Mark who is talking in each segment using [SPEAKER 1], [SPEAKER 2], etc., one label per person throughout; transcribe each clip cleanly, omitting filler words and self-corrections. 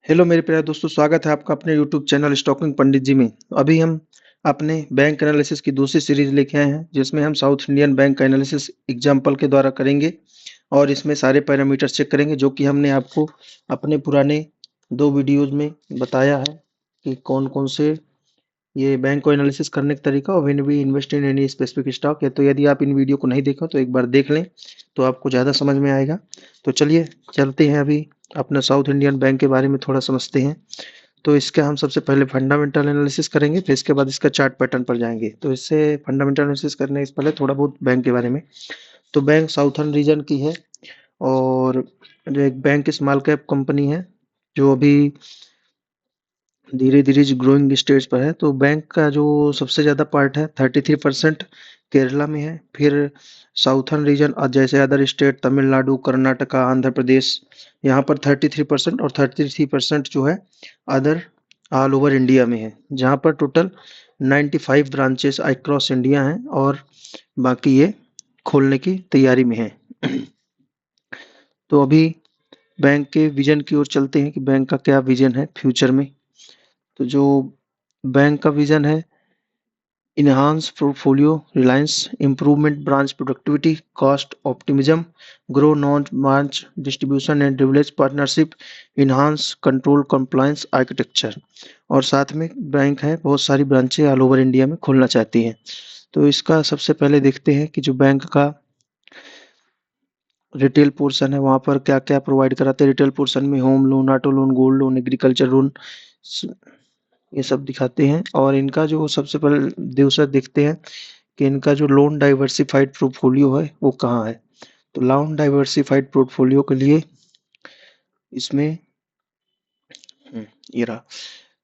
[SPEAKER 1] Hello मेरे प्यारे दोस्तों, स्वागत है आपका अपने यूट्यूब चैनल स्टॉकिंग पंडित जी में। अभी हम अपने बैंक एनालिसिस की दूसरी सीरीज लेके आए हैं, जिसमें हम साउथ इंडियन बैंक का एनालिसिस एग्जाम्पल के द्वारा करेंगे और इसमें सारे पैरामीटर्स चेक करेंगे जो कि हमने आपको अपने पुराने दो वीडियोज में बताया है कि कौन कौन से ये बैंक को एनालिसिस करने का तरीका और when we invest in any specific stock है। तो यदि आप इन वीडियो को नहीं देखो तो एक बार देख लें तो आपको ज़्यादा समझ में आएगा। तो चलिए चलते हैं, अभी अपना साउथ इंडियन बैंक के बारे में थोड़ा समझते हैं। तो इसका हम सबसे पहले फंडामेंटल एनालिसिस करेंगे, फिर इसके बाद इसका चार्ट पैटर्न पर जाएंगे। तो इससे फंडामेंटल एनालिसिस करने से पहले थोड़ा बहुत बैंक के बारे में। तो बैंक साउथर्न रीजन की है और जो एक बैंक स्मॉल कैप कंपनी है जो अभी धीरे धीरे ग्रोइंग स्टेज पर है। तो बैंक का जो सबसे ज़्यादा पार्ट है 33% केरला में है। फिर साउथर्न रीजन जैसे अदर स्टेट तमिलनाडु, कर्नाटका, आंध्र प्रदेश, यहाँ पर 33% और 33% जो है अदर ऑल ओवर इंडिया में है, जहाँ पर टोटल 95 ब्रांचेस अक्रॉस इंडिया हैं और बाकी ये खोलने की तैयारी में है। तो अभी बैंक के विजन की ओर चलते हैं कि बैंक का क्या विजन है फ्यूचर में। तो जो बैंक का विजन है, enhance portfolio reliance, improvement branch productivity, cost optimism, grow non-branch distribution and leverage partnership, enhance control compliance architecture। और साथ में बैंक है बहुत सारी ब्रांचें ऑल ओवर इंडिया में खोलना चाहती हैं। तो इसका सबसे पहले देखते हैं कि जो बैंक का रिटेल पोर्शन है वहाँ पर क्या क्या प्रोवाइड कराते हैं। रिटेल पोर्शन में home loan, auto loan, gold loan, agriculture loan, ये सब दिखाते हैं। और इनका जो सबसे पहले दूसरा देखते हैं कि इनका जो लोन डाइवर्सिफाइड पोर्टफोलियो है वो कहाँ है। तो लोन डाइवर्सिफाइड पोर्टफोलियो के लिए इसमें ये रहा।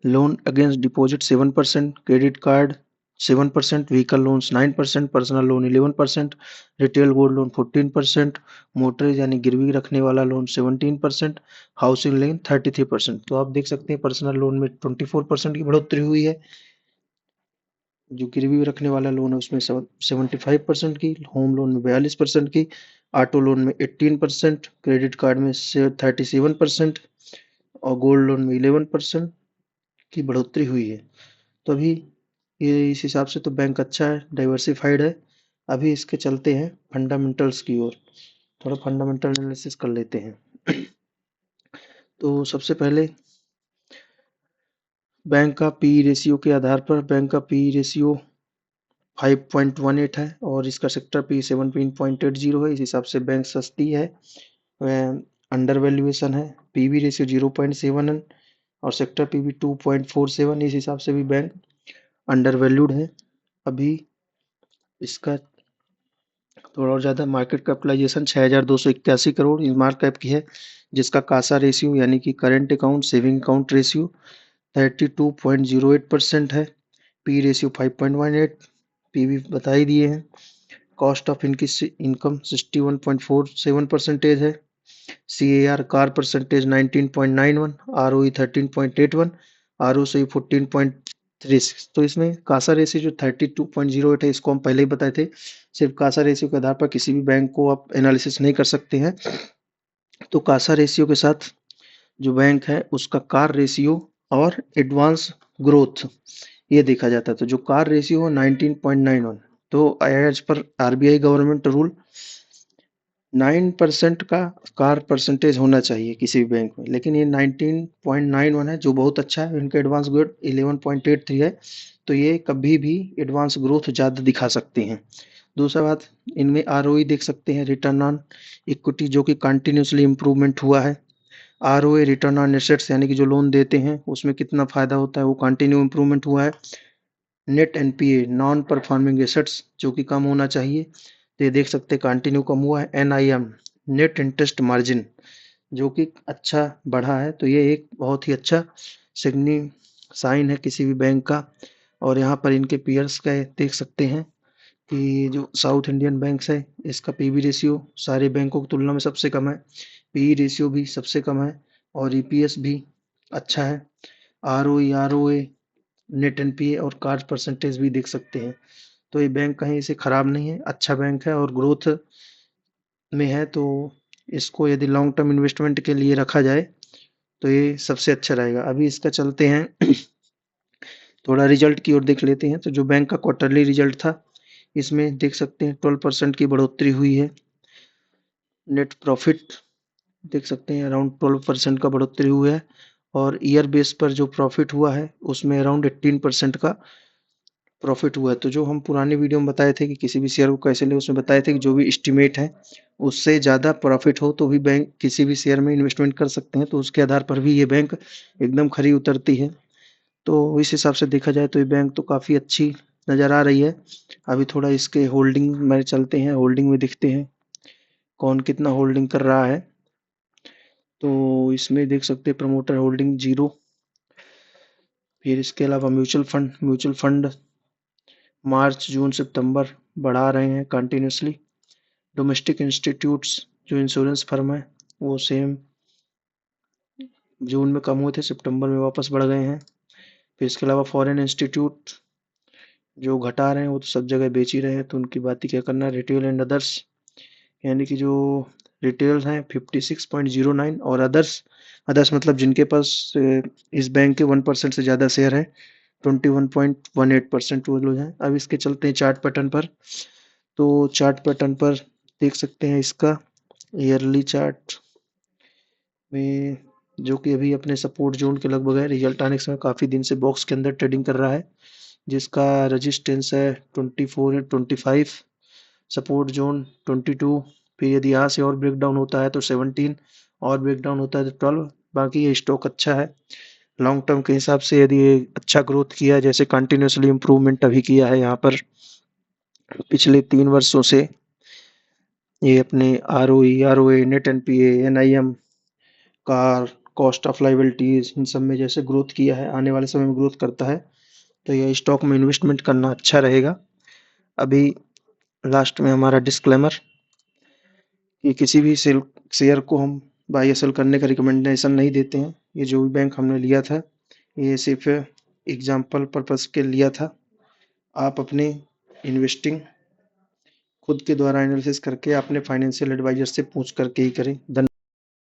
[SPEAKER 1] Loan against deposit 7%, credit card 7%, vehicle loans 9%, personal loan 11%, retail gold loan 14%, मोटरेज यानी गिरवी रखने वाला लोन 17%, हाउसिंग लोन 33%। तो आप देख सकते हैं पर्सनल लोन में 24% की बढ़ोतरी हुई है, जो गिरवी रखने वाला लोन है उसमें 75% की, होम लोन में 42% की, ऑटो लोन में 18%, क्रेडिट कार्ड में से 37% और गोल्ड लोन में 11% की बढ़ोतरी हुई है। तो अभी ये इस हिसाब से तो बैंक अच्छा है, डाइवर्सिफाइड है। अभी इसके चलते हैं फंडामेंटल्स की ओर, थोड़ा फंडामेंटल एनालिसिस कर लेते हैं। तो सबसे पहले बैंक का पी रेशियो के आधार पर बैंक का पी रेशियो 5.18 है और इसका सेक्टर पी 17.80 है। इस हिसाब से बैंक सस्ती है, अंडर वैल्यूएशन है। पीवी रेशियो 0.7 और सेक्टर पीवी 2.47, इस हिसाब से भी बैंक अंडर वैल्यूड है। अभी इसका थोड़ा और ज़्यादा मार्केट कैपिटलाइजेशन 6,281 करोड़ इस मार्केट कैप की है, जिसका कासा रेशियो यानी कि current account saving account ratio 32.08% है। पी रेशियो 5.18, पीवी बता ही दिए हैं। कॉस्ट ऑफ इनकी इनकम 61.47 परसेंटेज है। C A R car percentage 19.91, R O E 13.81, R O C 14.36। तो इसमें कासा रेशियो जो 32.08 है इसको हम पहले ही बताए थे। सिर्फ कासा रेशियो के आधार पर किसी भी बैंक को आप एनालिसिस नहीं कर सकते हैं। तो कासा रेशियो के साथ जो बैंक है उसका कार रेशियो और एडवांस ग्रोथ ये देखा जाता है। तो जो कार रेशियो है 19.91, तो as per RBI government rule 9% का कार परसेंटेज होना चाहिए किसी भी बैंक में, लेकिन ये 19.91 है जो बहुत अच्छा है। इनका एडवांस ग्रोथ 11.83 है, तो ये कभी भी एडवांस ग्रोथ ज़्यादा दिखा सकते हैं। दूसरा बात, इनमें आरओई देख सकते हैं, रिटर्न ऑन इक्विटी, जो कि कंटिन्यूसली इम्प्रूवमेंट हुआ है। आरओए रिटर्न ऑन एसेट्स यानी कि जो लोन देते हैं उसमें कितना फायदा होता है वो कंटिन्यू इम्प्रूवमेंट हुआ है। Net NPA non performing assets जो कि कम होना चाहिए, तो ये देख सकते हैं कंटिन्यू कम हुआ है। एनआईएम नेट इंटरेस्ट मार्जिन जो कि अच्छा बढ़ा है, तो ये एक बहुत ही अच्छा सिग्नी साइन है किसी भी बैंक का। और यहाँ पर इनके पीयर्स का देख सकते हैं कि जो साउथ इंडियन बैंक्स है इसका पीवी रेशियो सारे बैंकों की तुलना में सबसे कम है, पी रेशियो भी सबसे कम है और ईपीएस भी अच्छा है। आरओए, नेट एनपीए और कार्ड परसेंटेज भी देख सकते हैं। तो ये बैंक कहीं से खराब नहीं है, अच्छा बैंक है और ग्रोथ में है। तो इसको यदि लॉन्ग टर्म इन्वेस्टमेंट के लिए रखा जाए तो ये सबसे अच्छा रहेगा। अभी इसका चलते हैं थोड़ा रिजल्ट की ओर देख लेते हैं। तो जो बैंक का क्वार्टरली रिजल्ट था, इसमें देख सकते हैं 12% की बढ़ोतरी हुई है। नेट प्रॉफिट देख सकते हैं अराउंड 12% का बढ़ोतरी हुआ है, और ईयर बेस पर जो प्रॉफिट हुआ है उसमें अराउंड 18% का प्रॉफिट हुआ है। तो जो हम पुराने वीडियो में बताए थे कि किसी भी शेयर को कैसे ले, उसमें बताए थे कि जो भी एस्टिमेट है उससे ज़्यादा प्रॉफिट हो तो भी बैंक किसी भी शेयर में इन्वेस्टमेंट कर सकते हैं। तो उसके आधार पर भी ये बैंक एकदम खरी उतरती है। तो इस हिसाब से देखा जाए तो ये बैंक तो काफ़ी अच्छी नज़र आ रही है। अभी थोड़ा इसके होल्डिंग में चलते हैं, होल्डिंग में देखते हैं कौन कितना होल्डिंग कर रहा है। तो इसमें देख सकते हैं प्रमोटर होल्डिंग 0। फिर इसके अलावा म्यूचुअल फंड मार्च जून सितंबर बढ़ा रहे हैं कंटिन्यूसली। डोमेस्टिक इंस्टीट्यूट्स जो इंश्योरेंस फर्म है वो सेम जून में कम हुए थे, सितंबर में वापस बढ़ गए हैं। फिर इसके अलावा फॉरेन इंस्टीट्यूट जो घटा रहे हैं वो तो सब जगह बेच ही रहे हैं, तो उनकी बात ही क्या करना। रिटेल एंड अदर्स यानी कि जो रिटेल हैं 56.09, और अदर्स मतलब जिनके पास इस बैंक के 1% से ज़्यादा शेयर हैं 21.18% वो लोग हैं। अब इसके चलते हैं चार्ट पैटर्न पर। तो चार्ट पैटर्न पर देख सकते हैं इसका ईयरली चार्ट में, जो कि अभी अपने सपोर्ट जोन के लगभग है। रिजल्ट आने के समय काफ़ी दिन से बॉक्स के अंदर ट्रेडिंग कर रहा है, जिसका रेजिस्टेंस है 24 25, सपोर्ट जोन 22। फिर यदि यहाँ से और ब्रेकडाउन होता है तो 17, और ब्रेकडाउन होता है तो 12। बाकी ये स्टॉक अच्छा है लॉन्ग टर्म के हिसाब से। यदि ये अच्छा ग्रोथ किया, जैसे कंटिन्यूसली इम्प्रूवमेंट अभी किया है यहाँ पर पिछले 3 वर्षों से, ये अपने ROE net NPA NIM car cost of liabilities इन सब में जैसे ग्रोथ किया है, आने वाले समय में ग्रोथ करता है, तो यह स्टॉक में इन्वेस्टमेंट करना अच्छा रहेगा। अभी लास्ट में हमारा डिस्क्लेमर कि किसी भी शेयर को हम बाय या सेल करने का रिकमेंडेशन नहीं देते हैं। ये जो भी बैंक हमने लिया था ये सिर्फ एग्जाम्पल पर्पस के लिया था। आप अपने इन्वेस्टिंग खुद के द्वारा एनालिसिस करके अपने फाइनेंशियल एडवाइजर से पूछ करके ही करें। धन्यवाद।